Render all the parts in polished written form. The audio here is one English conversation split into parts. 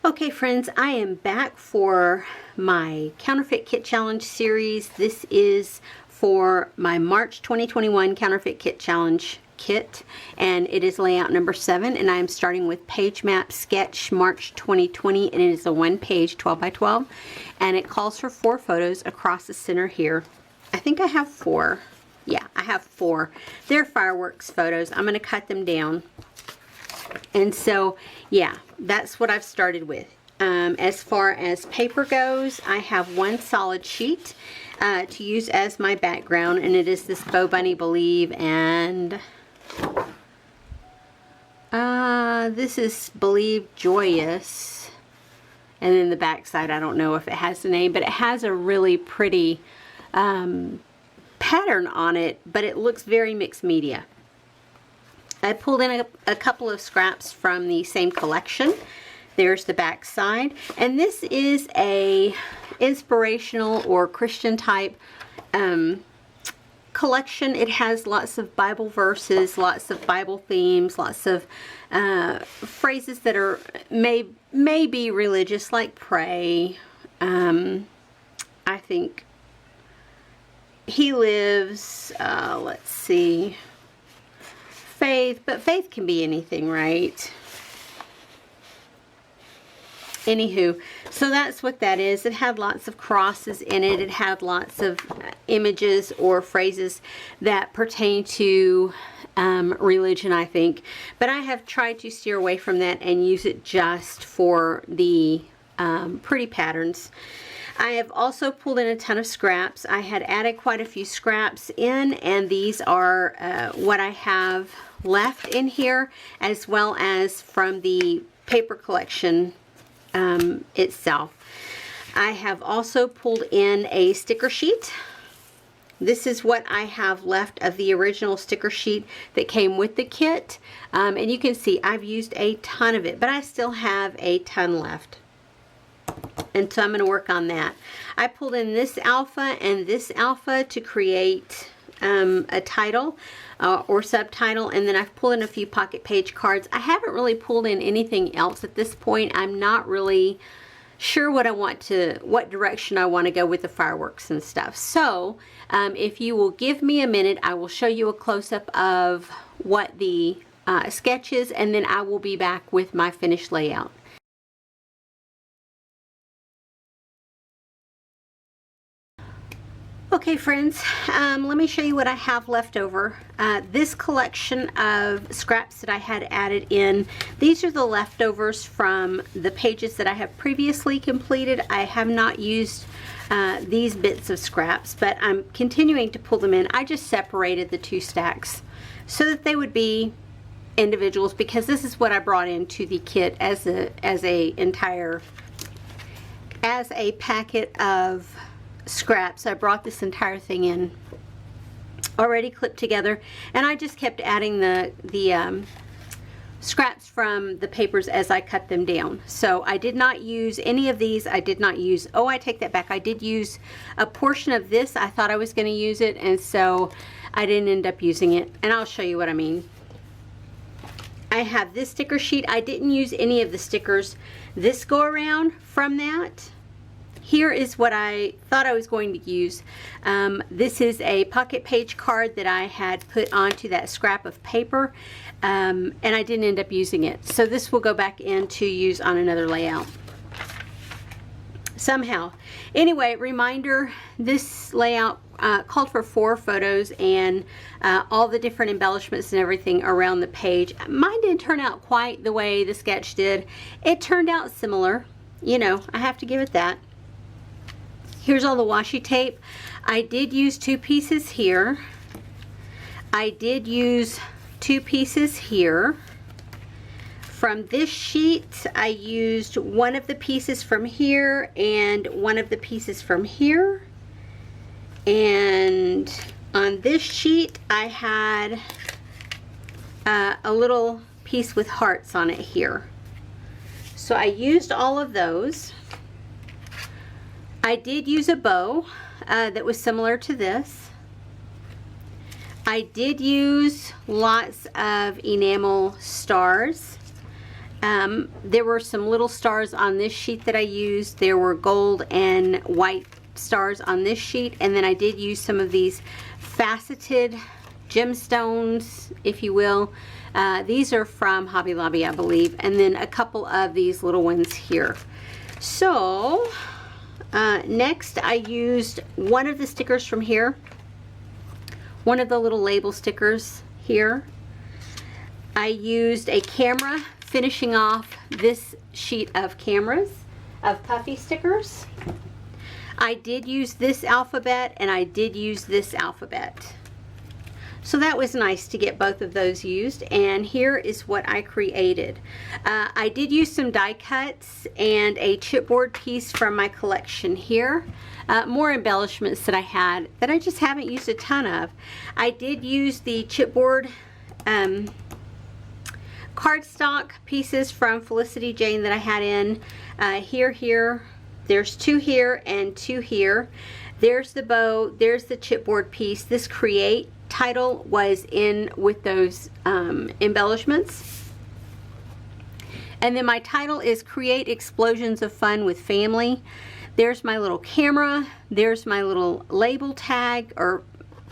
Okay friends, I am back for my Counterfeit Kit Challenge series. This is for my March 2021 Counterfeit Kit Challenge kit, and it is layout number 7, and I am starting with Page Map Sketch March 2020, and it is a 1-page 12 by 12, and it calls for 4 photos across the center here. I think I have 4. Yeah, I have 4. They're fireworks photos. I'm going to cut them down. And so, yeah, that's what I've started with. As far as paper goes, I have 1 solid sheet to use as my background, and it is this Bo Bunny Believe, and this is Believe Joyous, and then the back side, I don't know if it has the name, but it has a really pretty pattern on it, but it looks very mixed media. I pulled in a couple of scraps from the same collection. There's the back side, and this is a inspirational or Christian type collection. It has lots of Bible verses, lots of Bible themes, lots of phrases that are may be religious, like pray. I think He lives. Let's see. Faith, but faith can be anything, right? Anywho, so that's what that is. It had lots of crosses in it. It had lots of images or phrases that pertain to religion, I think. But I have tried to steer away from that and use it just for the pretty patterns. I have also pulled in a ton of scraps. I had added quite a few scraps in, and these are what I have left in here, as well as from the paper collection itself. I have also pulled in a sticker sheet. This is what I have left of the original sticker sheet that came with the kit, and you can see I've used a ton of it, but I still have a ton left. And so I'm going to work on that. I pulled in this alpha and this alpha to create a title or subtitle, and then I've pulled in a few pocket page cards. I haven't really pulled in anything else at this point. I'm not really sure what direction I want to go with the fireworks and stuff. So if you will give me a minute, I will show you a close-up of what the sketch is, and then I will be back with my finished layout. Okay friends, let me show you what I have left over. This collection of scraps that I had added in, these are the leftovers from the pages that I have previously completed. I have not used these bits of scraps, but I'm continuing to pull them in. I just separated the 2 stacks so that they would be individuals, because this is what I brought into the kit as a packet of scraps. I brought this entire thing in already clipped together, and I just kept adding the scraps from the papers as I cut them down. So I did not use any of these. I did not use, oh, I take that back. I did use a portion of this. I thought I was going to use it, and so I didn't end up using it, and I'll show you what I mean. I have this sticker sheet. I didn't use any of the stickers this go around from that. Here is what I thought I was going to use. This is a pocket page card that I had put onto that scrap of paper, and I didn't end up using it. So this will go back in to use on another layout somehow. Anyway, reminder, this layout called for 4 photos and all the different embellishments and everything around the page. Mine didn't turn out quite the way the sketch did. It turned out similar. You know, I have to give it that. Here's all the washi tape. I did use 2 pieces here. I did use 2 pieces here. From this sheet, I used one of the pieces from here and one of the pieces from here. And on this sheet, I had a little piece with hearts on it here. So I used all of those. I did use a bow that was similar to this. I did use lots of enamel stars. There were some little stars on this sheet that I used. There were gold and white stars on this sheet, and then I did use some of these faceted gemstones, if you will. These are from Hobby Lobby, I believe, and then a couple of these little ones here. So next I used one of the stickers from here, one of the little label stickers here. I used a camera, finishing off this sheet of puffy stickers. I did use this alphabet, and I did use this alphabet. So that was nice to get both of those used, and here is what I created. I did use some die cuts and a chipboard piece from my collection here. More embellishments that I had that I just haven't used a ton of. I did use the chipboard cardstock pieces from Felicity Jane that I had in here. There's two here and two here. There's the bow, there's the chipboard piece. This Create title was in with those embellishments. And then my title is Create Explosions of Fun with Family. There's my little camera, there's my little label tag or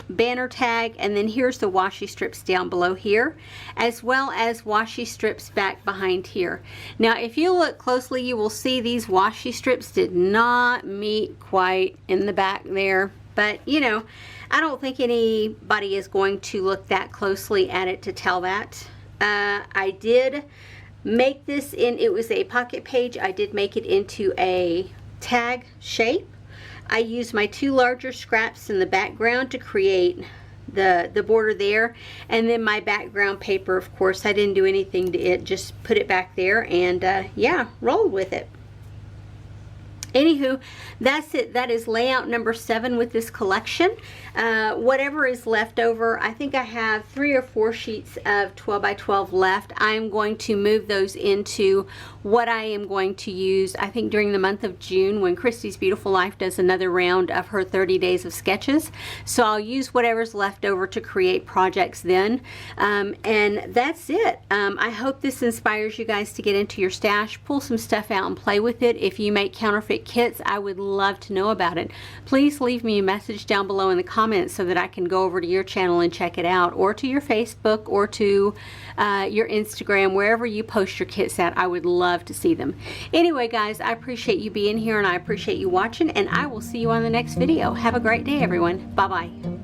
banner tag, and then here's the washi strips down below here, as well as washi strips back behind here. Now if you look closely, you will see these washi strips did not meet quite in the back there, but you know, I don't think anybody is going to look that closely at it to tell that. I did make this in, it was a pocket page, I did make it into a tag shape. I used my two larger scraps in the background to create the border there, and then my background paper, of course, I didn't do anything to it, just put it back there, and yeah, rolled with it. Anywho, that's it. That is layout number 7 with this collection. Whatever is left over, I think I have 3 or 4 sheets of 12 by 12 left. I'm going to move those into what I am going to use, I think, during the month of June when Christy's Beautiful Life does another round of her 30 days of sketches. So I'll use whatever's left over to create projects then. And that's it. I hope this inspires you guys to get into your stash, pull some stuff out and play with it. If you make counterfeit kits, I would love to know about it. Please leave me a message down below in the comments so that I can go over to your channel and check it out, or to your Facebook, or to your Instagram, wherever you post your kits at. I would love to see them. Anyway guys, I appreciate you being here, and I appreciate you watching, and I will see you on the next video. Have a great day everyone. Bye bye.